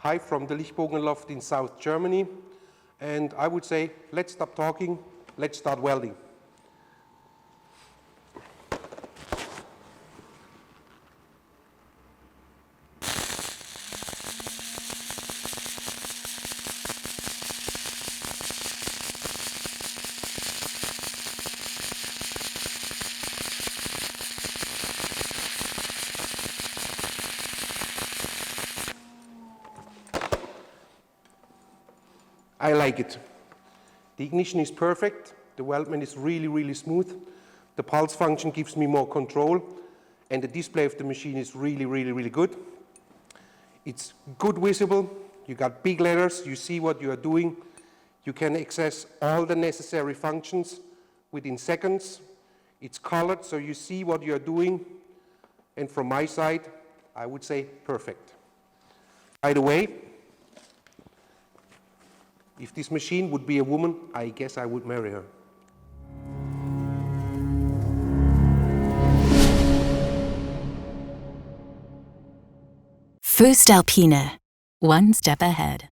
Hi from the Lichtbogen Loft in South Germany. And I would say, let's stop talking, let's start welding. I like it. The ignition is perfect, the weldment is really smooth, the pulse function gives me more control, and the display of the machine is really good. It's good visible, you got big letters, you see what you are doing, you can access all the necessary functions within seconds. It's colored, so you see what you are doing, and from my side, I would say perfect. By the way, if this machine would be a woman, I guess I would marry her. Voestalpine, one step ahead.